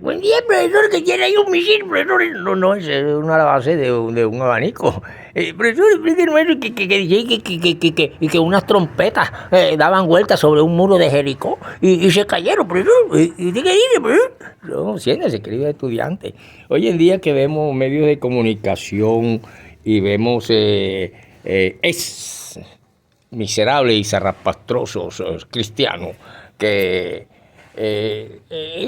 Buen día, profesor, que tiene ahí un misil, profesor. No, no, es una base de un abanico. Profesor, explíquenos eso, que dice que unas trompetas daban vueltas sobre un muro de Jericó y se cayeron, profesor. ¿Y qué dice, profesor? No, siéntese, querido estudiante. Hoy en día que vemos medios de comunicación y vemos es miserables y zarrapastrosos cristianos que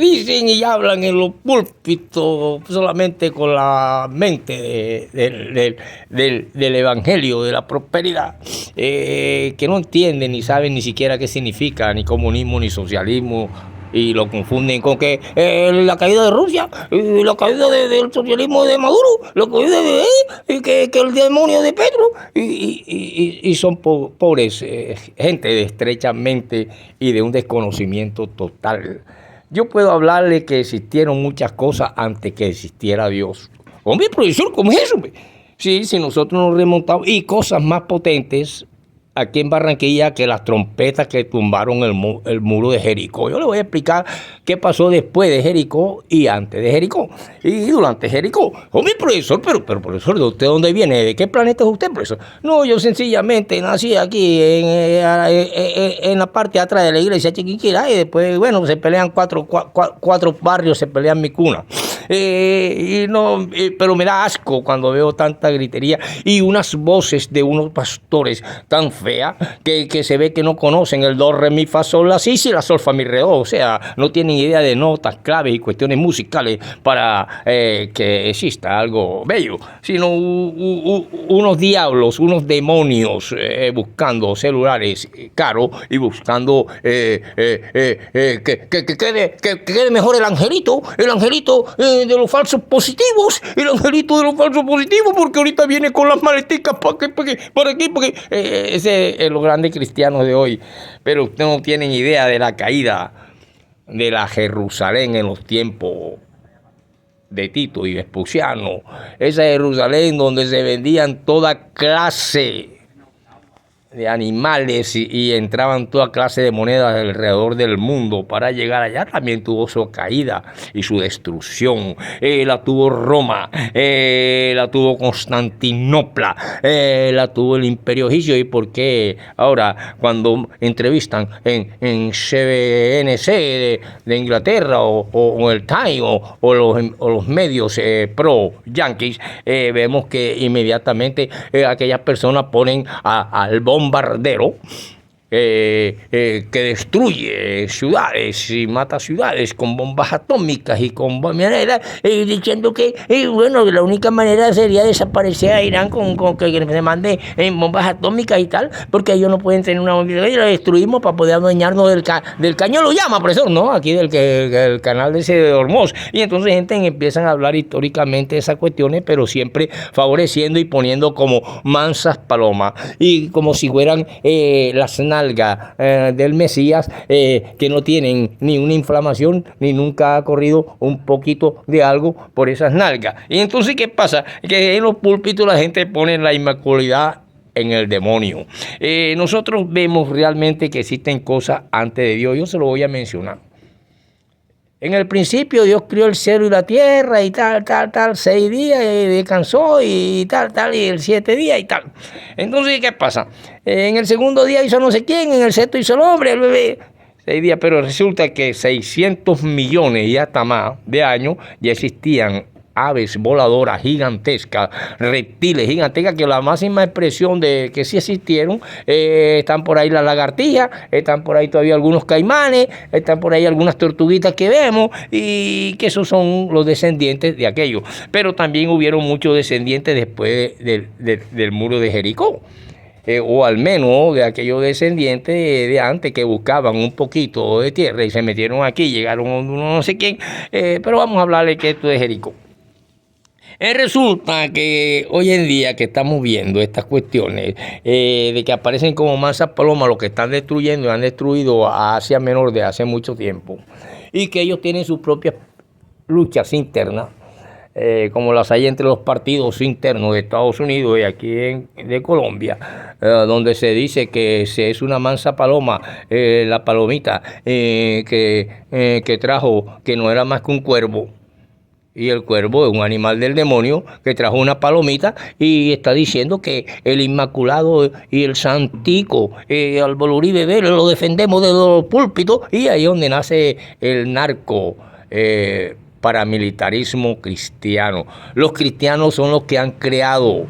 dicen y hablan en los púlpitos solamente con la mente del evangelio, de la prosperidad, que no entienden ni saben ni siquiera qué significa ni comunismo ni socialismo, y lo confunden con que la caída de Rusia, la caída del socialismo de Maduro, la caída de que el demonio de Petro, y son pobres gente de estrecha mente y de un desconocimiento total. Yo puedo hablarle que existieron muchas cosas antes que existiera Dios. Hombre, profesor, ¿cómo es eso? Sí, si nosotros nos remontamos, y cosas más potentes aquí en Barranquilla que las trompetas que tumbaron el muro de Jericó. Yo le voy a explicar qué pasó después de Jericó y antes de Jericó y durante Jericó. Hombre, profesor, pero profesor, ¿de usted dónde viene? ¿De qué planeta es usted, profesor? No, yo sencillamente nací aquí en la parte de atrás de la iglesia Chiquinquirá, y después, bueno, se pelean cuatro barrios, se pelean mi cuna. Pero me da asco cuando veo tanta gritería y unas voces de unos pastores tan feas que se ve que no conocen el do, re, mi, fa, sol, la, si, la, sol, fa, mi, re, do. O sea, no tienen idea de notas, claves y cuestiones musicales para que exista algo bello, sino unos diablos, unos demonios buscando celulares caros y buscando que quede mejor el angelito de los falsos positivos, porque ahorita viene con las maleticas ¿para qué? Porque ese es los grandes cristianos de hoy. Pero ustedes no tienen idea de la caída de la Jerusalén en los tiempos de Tito y Vespasiano. Esa Jerusalén donde se vendían toda clase de animales y entraban toda clase de monedas alrededor del mundo para llegar allá. También tuvo su caída y su destrucción. La tuvo Roma, la tuvo Constantinopla, la tuvo el Imperio Egipcio. ¿Y por qué ahora cuando entrevistan en CNBC de Inglaterra o el Time o los medios pro yankees, vemos que inmediatamente aquellas personas ponen al bombardero que destruye ciudades y mata ciudades con bombas atómicas y con bombas, diciendo que bueno, la única manera sería desaparecer a Irán con que se mande bombas atómicas y tal, porque ellos no pueden tener una bomba y la destruimos para poder adueñarnos del cañón, lo llama, profesor, ¿no? Aquí del canal de ese de Hormuz. Y entonces gente empiezan a hablar históricamente de esas cuestiones, pero siempre favoreciendo y poniendo como mansas palomas y como si fueran las del Mesías, que no tienen ni una inflamación ni nunca ha corrido un poquito de algo por esas nalgas. Y entonces, ¿qué pasa? Que en los púlpitos la gente pone la inmaculidad en el demonio. Nosotros vemos realmente que existen cosas antes de Dios. Yo se lo voy a mencionar. En el principio Dios crió el cielo y la tierra y tal, 6 días y descansó y tal, y el 7 día y tal. Entonces, ¿qué pasa? En el segundo día hizo no sé quién, en el sexto hizo el hombre, el bebé. 6 días, pero resulta que 600 millones y hasta más de años ya existían aves voladoras gigantescas, reptiles gigantescas, que la máxima expresión de que sí existieron, están por ahí las lagartijas, están por ahí todavía algunos caimanes, están por ahí algunas tortuguitas que vemos, y que esos son los descendientes de aquello. Pero también hubieron muchos descendientes después del muro de Jericó. O al menos de aquellos descendientes de antes que buscaban un poquito de tierra y se metieron aquí, llegaron no sé quién, pero vamos a hablarle que esto es Jericó. Resulta que hoy en día que estamos viendo estas cuestiones de que aparecen como mansas palomas los que están destruyendo y han destruido a Asia Menor de hace mucho tiempo, y que ellos tienen sus propias luchas internas, como las hay entre los partidos internos de Estados Unidos y aquí de Colombia, donde se dice que se es una mansa paloma, la palomita que trajo, que no era más que un cuervo. Y el cuervo es un animal del demonio que trajo una palomita y está diciendo que el Inmaculado y el Santico, Álvaro Uribe Vélez, lo defendemos de los púlpitos, y ahí es donde nace el narco paramilitarismo cristiano. Los cristianos son los que han creado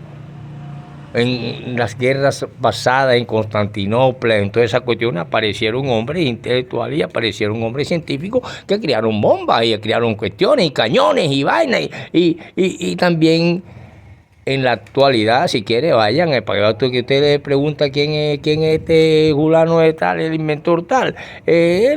en las guerras pasadas en Constantinopla, en toda esa cuestión, aparecieron hombres intelectuales y aparecieron hombres científicos que crearon bombas y crearon cuestiones y cañones y vainas y también en la actualidad, si quiere, vayan para que usted le pregunta quién es este fulano de tal, el inventor tal,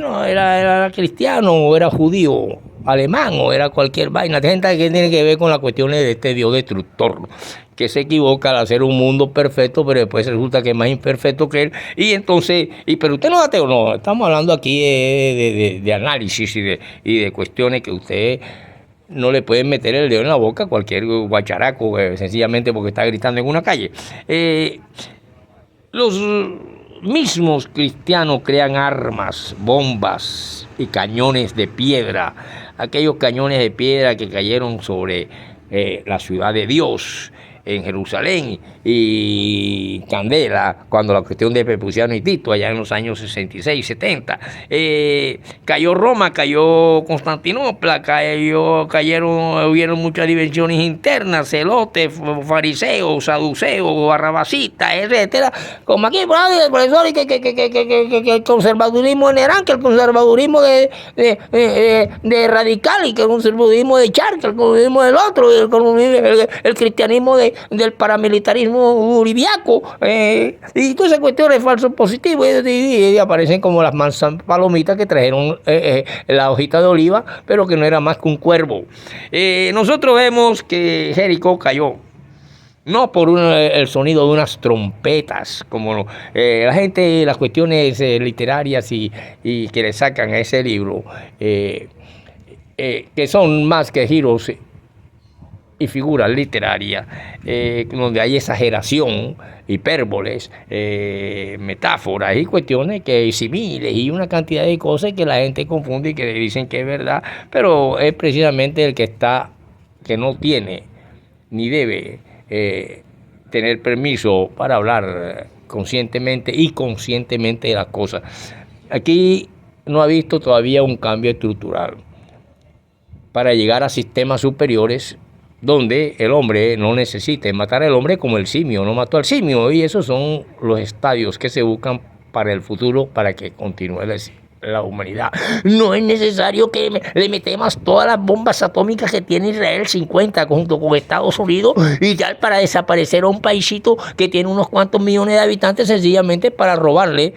no, era cristiano o era judío, alemán o era cualquier vaina, gente que tiene que ver con las cuestiones de este Dios destructor, que se equivoca al hacer un mundo perfecto, pero después resulta que es más imperfecto que él, y entonces, pero usted no es ateo, no, estamos hablando aquí de análisis y de cuestiones que usted no le pueden meter el dedo en la boca a cualquier guacharaco, sencillamente porque está gritando en una calle. Los mismos cristianos crean armas, bombas y cañones de piedra, aquellos cañones de piedra que cayeron sobre la ciudad de Dios en Jerusalén y Candela, cuando la cuestión de Pepuciano y Tito, allá en los años 66, 70, cayó Roma, cayó Constantinopla, hubieron muchas dimensiones internas, celotes, fariseos, saduceos, barrabacitas, etcétera, como aquí, profesor, que el conservadurismo de Nerán, que el conservadurismo de Radical, y que el conservadurismo de Char, que el conservadurismo del otro, el cristianismo del paramilitarismo uribiaco, y todas esas cuestiones falsos positivos, y aparecen como las mansas palomitas que trajeron la hojita de oliva, pero que no era más que un cuervo. Nosotros vemos que Jericó cayó, no por el sonido de unas trompetas, como la gente, las cuestiones literarias y que le sacan a ese libro, que son más que giros y figuras literarias, donde hay exageración, hipérboles, metáforas y cuestiones que similes y una cantidad de cosas que la gente confunde y que le dicen que es verdad, pero es precisamente el que no tiene ni debe tener permiso para hablar conscientemente y conscientemente de las cosas. Aquí no ha visto todavía un cambio estructural para llegar a sistemas superiores donde el hombre no necesite matar al hombre como el simio no mató al simio, y esos son los estadios que se buscan para el futuro, para que continúe la humanidad. No es necesario que le metamos todas las bombas atómicas que tiene Israel 50 junto con Estados Unidos y tal para desaparecer a un paisito que tiene unos cuantos millones de habitantes, sencillamente para robarle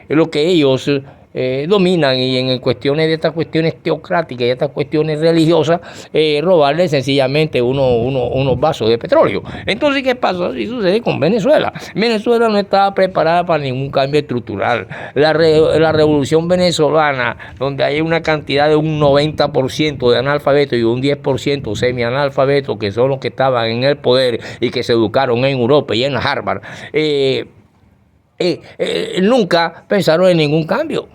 lo que ellos dominan, y en cuestiones de estas cuestiones teocráticas y estas cuestiones religiosas, robarle sencillamente unos vasos de petróleo. Entonces, ¿qué pasa? Así sucede con Venezuela. Venezuela no estaba preparada para ningún cambio estructural. La revolución venezolana, donde hay una cantidad de un 90% de analfabetos y un 10% semianalfabetos, que son los que estaban en el poder y que se educaron en Europa y en Harvard, nunca pensaron en ningún cambio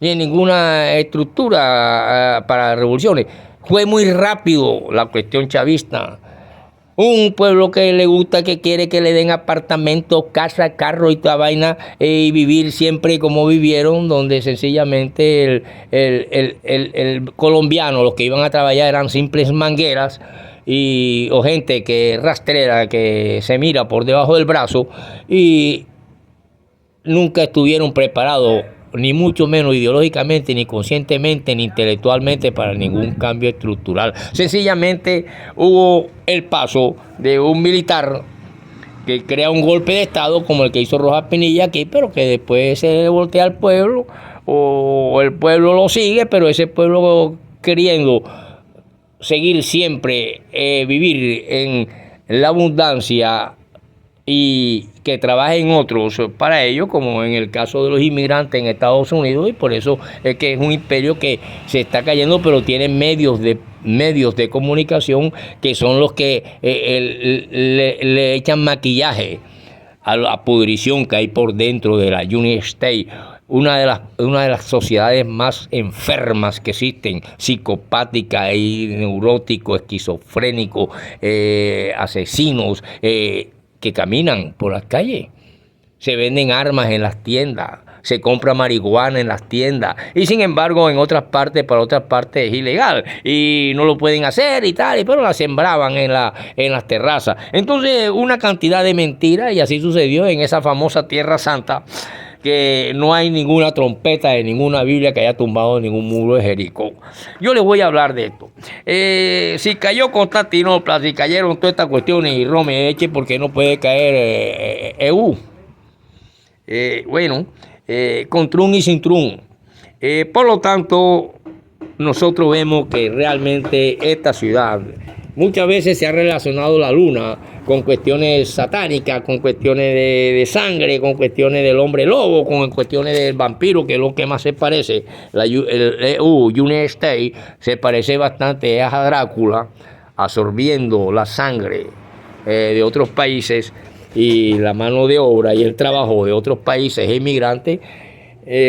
ni en ninguna estructura para revoluciones. Fue muy rápido la cuestión chavista. Un pueblo que le gusta, que quiere que le den apartamentos, casa, carro y toda vaina, y vivir siempre como vivieron, donde sencillamente el colombiano, los que iban a trabajar eran simples mangueras, o gente que rastrera, que se mira por debajo del brazo, y nunca estuvieron preparados, ni mucho menos ideológicamente, ni conscientemente, ni intelectualmente, para ningún cambio estructural. Sencillamente hubo el paso de un militar que crea un golpe de Estado como el que hizo Rojas Pinilla aquí, pero que después se voltea al pueblo, o el pueblo lo sigue, pero ese pueblo, queriendo seguir siempre, vivir en la abundancia y que trabajen otros para ellos, como en el caso de los inmigrantes en Estados Unidos, y por eso es que es un imperio que se está cayendo, pero tiene medios de medios de comunicación que son los que le echan maquillaje a la pudrición que hay por dentro de la United States, una de las sociedades más enfermas que existen, psicopática y neurótico, esquizofrénico, asesinos que caminan por las calles. Se venden armas en las tiendas, se compra marihuana en las tiendas y sin embargo en otras partes, para otras partes es ilegal y no lo pueden hacer y tal, pero la sembraban en las terrazas. Entonces una cantidad de mentiras y así sucedió en esa famosa Tierra Santa, que no hay ninguna trompeta de ninguna Biblia que haya tumbado ningún muro de Jericó. Yo les voy a hablar de esto. Si cayó Constantinopla, si cayeron todas estas cuestiones y Roma eche, porque no puede caer EU. Con Trump y sin Trump. Por lo tanto, nosotros vemos que realmente esta ciudad muchas veces se ha relacionado la luna con cuestiones satánicas, con cuestiones de sangre, con cuestiones del hombre lobo, con cuestiones del vampiro, que es lo que más se parece. El United States se parece bastante a Drácula, absorbiendo la sangre de otros países y la mano de obra y el trabajo de otros países inmigrantes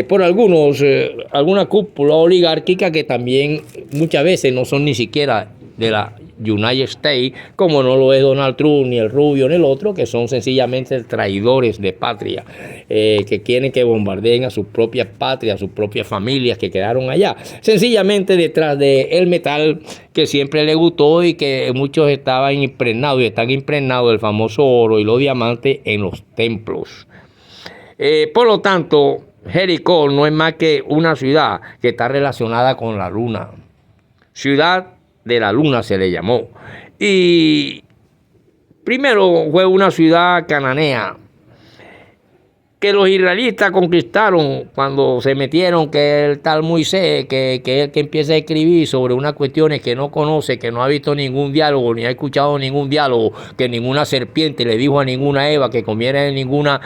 por alguna cúpula oligárquica que también muchas veces no son ni siquiera de la United States, como no lo es Donald Trump, ni el Rubio, ni el otro, que son sencillamente traidores de patria, que quieren que bombardeen a sus propias patrias, a sus propias familias que quedaron allá, sencillamente detrás del metal que siempre les gustó y que muchos estaban impregnados y están impregnados del famoso oro y los diamantes en los templos. Por lo tanto, Jericó no es más que una ciudad que está relacionada con la luna. Ciudad de la luna se le llamó. Y primero fue una ciudad cananea que los israelitas conquistaron cuando se metieron, que el tal Moisés, que es el que empieza a escribir sobre unas cuestiones que no conoce, que no ha visto ningún diálogo, ni ha escuchado ningún diálogo, que ninguna serpiente le dijo a ninguna Eva que comiera de ninguna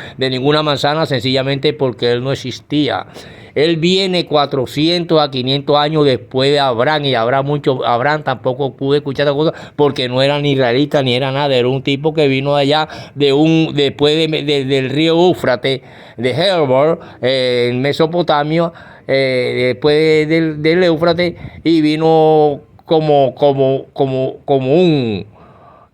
manzana, sencillamente porque él no existía. Él viene 400 a 500 años después de Abraham, y Abraham tampoco pudo escuchar esta cosa porque no era ni israelita ni era nada, era un tipo que vino de allá después del río Éufrates, de Herbor, en Mesopotamia, después del Éufrates, y vino como un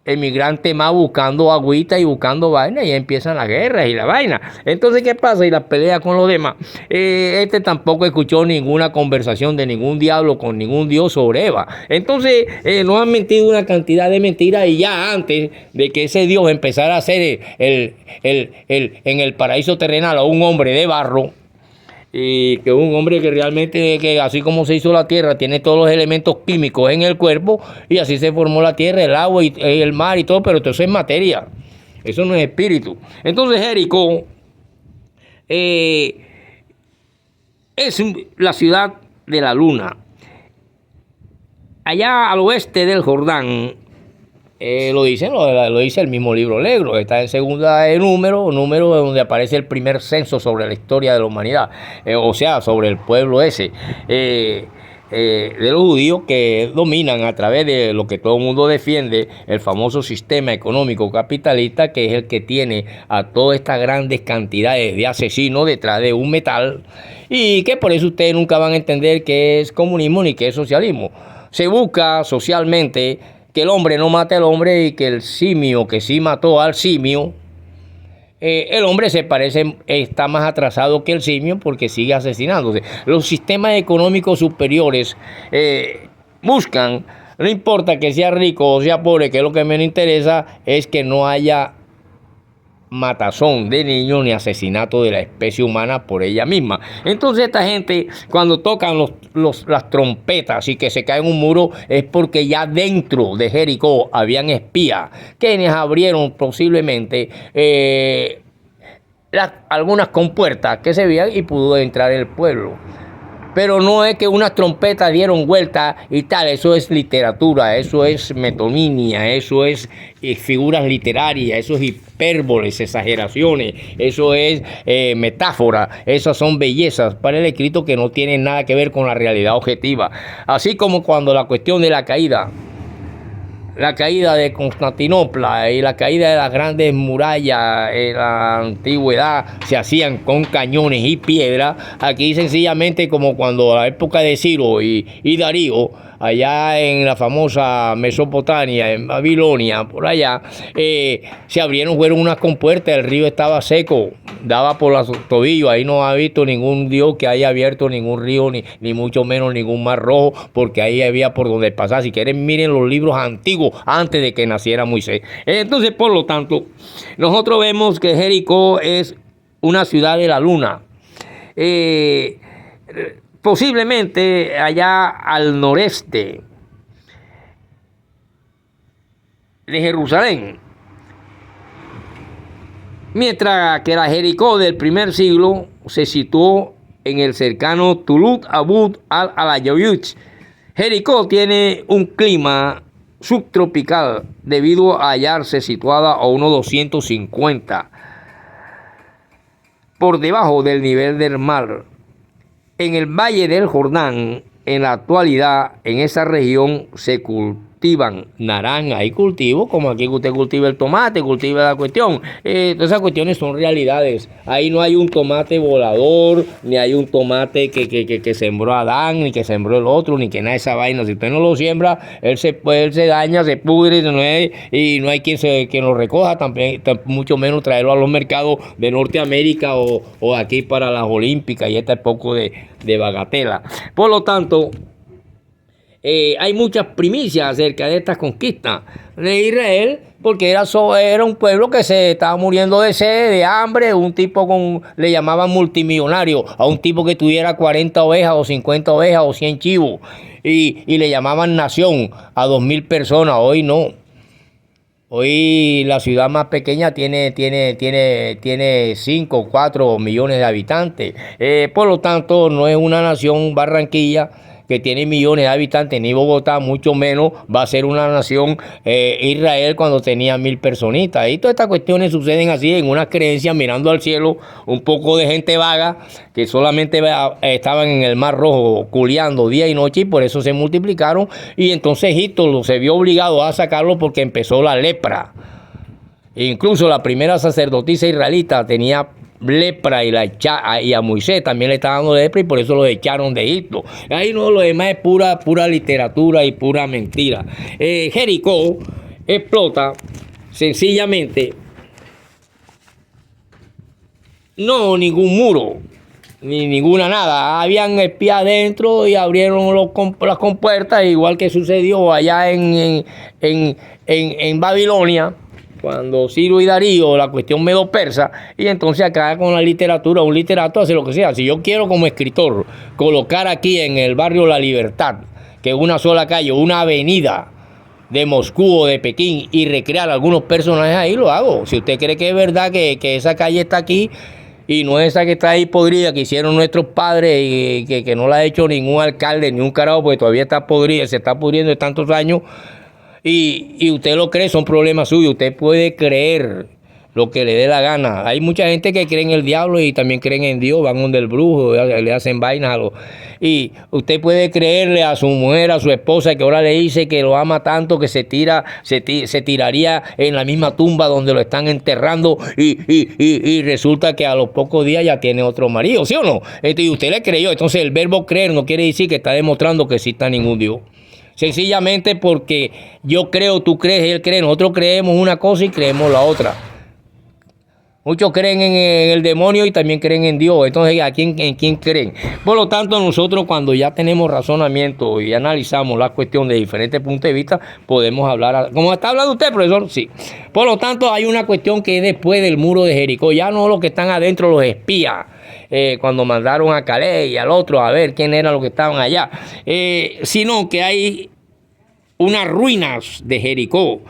emigrante más buscando agüita y buscando vaina, y empiezan las guerras y la vaina. Entonces, ¿qué pasa? Y las peleas con los demás. Tampoco escuchó ninguna conversación de ningún diablo con ningún dios sobre Eva. Entonces, nos han mentido una cantidad de mentiras, y ya antes de que ese dios empezara a ser en el paraíso terrenal a un hombre de barro, y que un hombre que realmente, que así como se hizo la tierra, tiene todos los elementos químicos en el cuerpo, y así se formó la tierra, el agua y el mar y todo, pero todo eso es materia, eso no es espíritu. Entonces Jericó es la ciudad de la luna. Allá al oeste del Jordán, lo dice el mismo libro negro, está en segunda de número donde aparece el primer censo sobre la historia de la humanidad, o sea, sobre el pueblo ese de los judíos que dominan a través de lo que todo el mundo defiende, el famoso sistema económico capitalista, que es el que tiene a todas estas grandes cantidades de asesinos detrás de un metal, y que por eso ustedes nunca van a entender qué es comunismo ni qué es socialismo. Se busca socialmente que el hombre no mate al hombre, y que el simio que sí mató al simio, el hombre está más atrasado que el simio porque sigue asesinándose. Los sistemas económicos superiores buscan, no importa que sea rico o sea pobre, que es lo que menos interesa, es que no haya matazón de niños ni asesinato de la especie humana por ella misma. Entonces esta gente, cuando tocan las trompetas y que se cae en un muro, es porque ya dentro de Jericó habían espías quienes abrieron posiblemente algunas compuertas que se veían y pudo entrar el pueblo. Pero no es que unas trompetas dieron vuelta y tal, eso es literatura, eso es metonimia, eso es figuras literarias, eso es hipérboles, exageraciones, eso es metáfora, esas son bellezas para el escrito que no tienen nada que ver con la realidad objetiva. Así como cuando la cuestión de la caída de Constantinopla y la caída de las grandes murallas en la antigüedad se hacían con cañones y piedra. Aquí sencillamente, como cuando la época de Ciro y Darío, allá en la famosa Mesopotamia, en Babilonia, por allá, se fueron unas compuertas, el río estaba seco, daba por los tobillos, ahí no ha visto ningún dios que haya abierto ningún río, ni mucho menos ningún mar rojo, porque ahí había por donde pasar. Si quieren, miren los libros antiguos, antes de que naciera Moisés. Entonces, por lo tanto, nosotros vemos que Jericó es una ciudad de la luna. Posiblemente allá al noreste de Jerusalén, mientras que la Jericó del primer siglo se situó en el cercano Tulut Abud al-Alayuch. Jericó tiene un clima subtropical debido a hallarse situada a unos 250 por debajo del nivel del mar. En el Valle del Jordán, en la actualidad, en esa región se cultivan naranjas. Hay cultivos, como aquí usted cultiva el tomate, cultiva la cuestión. Todas esas cuestiones son realidades. Ahí no hay un tomate volador, ni hay un tomate que sembró Adán, ni que sembró el otro, ni que nada de esa vaina. Si usted no lo siembra, él se daña, se pudre, y no hay quien lo recoja, también, mucho menos traerlo a los mercados de Norteamérica o aquí para las Olímpicas, y este poco de bagatela. Por lo tanto, hay muchas primicias acerca de estas conquistas de Israel, porque era un pueblo que se estaba muriendo de sed, de hambre. Un tipo le llamaban multimillonario a un tipo que tuviera 40 ovejas o 50 ovejas o 100 chivos, y le llamaban nación a 2,000 personas. Hoy no. Hoy la ciudad más pequeña tiene 5 o 4 millones de habitantes. Por lo tanto, no es una nación Barranquilla, que tiene millones de habitantes, ni Bogotá, mucho menos va a ser una nación Israel cuando tenía 1,000 personitas. Y todas estas cuestiones suceden así, en unas creencias, mirando al cielo, un poco de gente vaga que solamente estaban en el Mar Rojo culeando día y noche, y por eso se multiplicaron. Y entonces Egipto se vio obligado a sacarlo porque empezó la lepra. Incluso la primera sacerdotisa israelita tenía lepra, y a Moisés también le estaba dando lepra, y por eso lo echaron de Egipto. Ahí no, lo demás es pura literatura y pura mentira. Jericó explota sencillamente, no ningún muro, ni ninguna nada. Habían espías adentro y abrieron las compuertas, igual que sucedió allá en Babilonia, cuando Ciro y Darío, la cuestión medo-persa. Y entonces acá con la literatura, un literato hace lo que sea. Si yo quiero como escritor colocar aquí en el barrio La Libertad, que es una sola calle, una avenida de Moscú o de Pekín, y recrear algunos personajes ahí, lo hago. Si usted cree que es verdad que esa calle está aquí, y no esa que está ahí podrida, que hicieron nuestros padres, y que no la ha hecho ningún alcalde, ni un carajo, porque todavía está podrida, se está pudriendo de tantos años, y usted lo cree, son problemas suyos. Usted puede creer lo que le dé la gana. Hay mucha gente que cree en el diablo y también creen en Dios, van donde el brujo, le hacen vainas y usted puede creerle a su mujer, a su esposa, que ahora le dice que lo ama tanto que se tiraría en la misma tumba donde lo están enterrando, y resulta que a los pocos días ya tiene otro marido, ¿sí o no? Y usted le creyó. Entonces el verbo creer no quiere decir que está demostrando que exista ningún Dios. Sencillamente porque yo creo, tú crees, él cree. Nosotros creemos una cosa y creemos la otra. Muchos creen en el demonio y también creen en Dios. Entonces, ¿en quién creen? Por lo tanto, nosotros, cuando ya tenemos razonamiento y analizamos la cuestión de diferentes puntos de vista, podemos hablar, como está hablando usted, profesor, sí. Por lo tanto, hay una cuestión que es después del muro de Jericó. Ya no los que están adentro, los espías, cuando mandaron a Calais y al otro a ver quién eran los que estaban allá, sino que hay unas ruinas de Jericó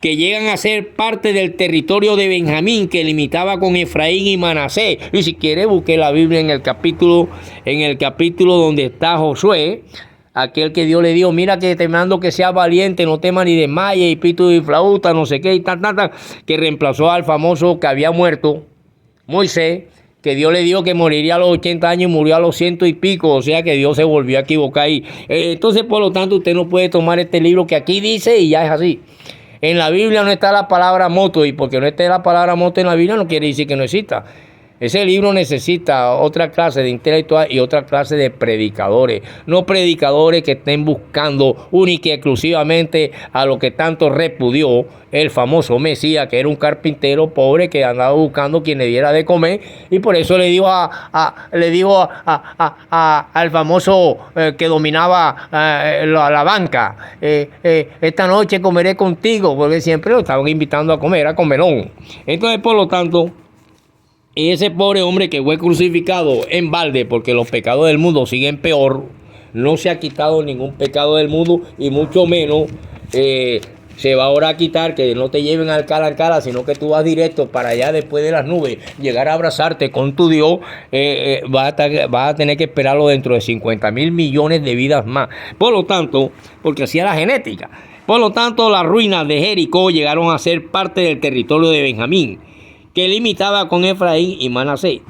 que llegan a ser parte del territorio de Benjamín, que limitaba con Efraín y Manasés. Y si quiere, busque la Biblia en el capítulo donde está Josué, aquel que Dios le dijo, mira que te mando que seas valiente, no temas ni desmayes, y pito y flauta, no sé qué, y tal, que reemplazó al famoso que había muerto, Moisés, que Dios le dijo que moriría a los 80 años y murió a los 100 y pico, o sea que Dios se volvió a equivocar ahí. Entonces, por lo tanto, usted no puede tomar este libro que aquí dice y ya es así. En la Biblia no está la palabra moto, y porque no esté la palabra moto en la Biblia no quiere decir que no exista. Ese libro necesita otra clase de intelectuales y otra clase de predicadores. No predicadores que estén buscando única y exclusivamente a lo que tanto repudió el famoso Mesías, que era un carpintero pobre que andaba buscando quien le diera de comer. Y por eso le dijo al famoso que dominaba la banca, esta noche comeré contigo, porque siempre lo estaban invitando a comer, a comerón. Entonces, por lo tanto, y ese pobre hombre que fue crucificado en balde, porque los pecados del mundo siguen peor, no se ha quitado ningún pecado del mundo, y mucho menos se va ahora a quitar, que no te lleven al cara, sino que tú vas directo para allá después de las nubes, llegar a abrazarte con tu Dios. Vas a tener que esperarlo dentro de 50,000 millones de vidas más. Por lo tanto, porque así es la genética. Por lo tanto, las ruinas de Jericó llegaron a ser parte del territorio de Benjamín, que limitaba con Efraín y Manasés.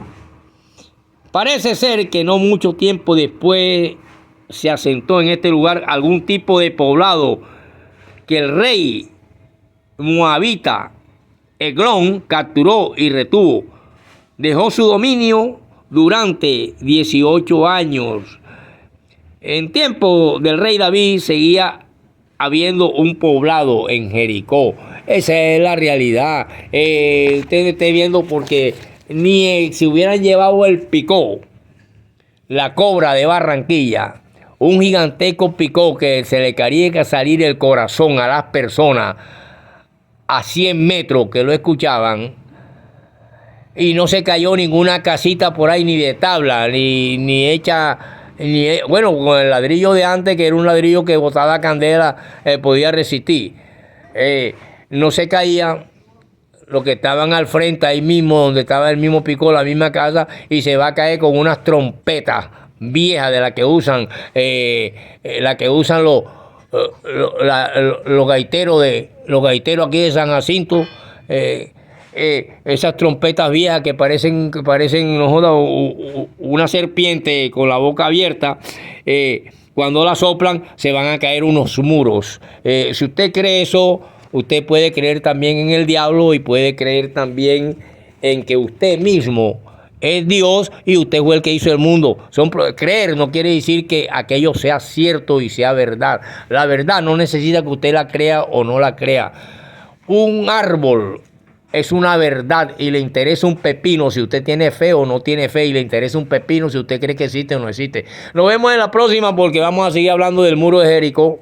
Parece ser que no mucho tiempo después se asentó en este lugar algún tipo de poblado que el rey moabita Eglón capturó y retuvo. Dejó su dominio durante 18 años. En tiempo del rey David seguía habiendo un poblado en Jericó. Esa es la realidad. Usted esté viendo, porque ni si hubieran llevado el picó, la cobra de Barranquilla, un gigantesco picó que se le quería que salir el corazón a las personas a 100 metros que lo escuchaban, y no se cayó ninguna casita por ahí, ni de tabla, ni hecha, bueno, con el ladrillo de antes, que era un ladrillo que botaba candela, podía resistir. No se caía los que estaban al frente, ahí mismo, donde estaba el mismo picó, la misma casa, y se va a caer con unas trompetas viejas de las que usan, los gaiteros aquí de San Jacinto. Esas trompetas viejas que parecen no joda, una serpiente con la boca abierta. Cuando la soplan se van a caer unos muros. Si usted cree eso, usted puede creer también en el diablo, y puede creer también en que usted mismo es Dios y usted fue el que hizo el mundo. Creer no quiere decir que aquello sea cierto y sea verdad. La verdad no necesita que usted la crea o no la crea. Un árbol es una verdad y le interesa un pepino si usted tiene fe o no tiene fe, y le interesa un pepino si usted cree que existe o no existe. Nos vemos en la próxima, porque vamos a seguir hablando del muro de Jericó.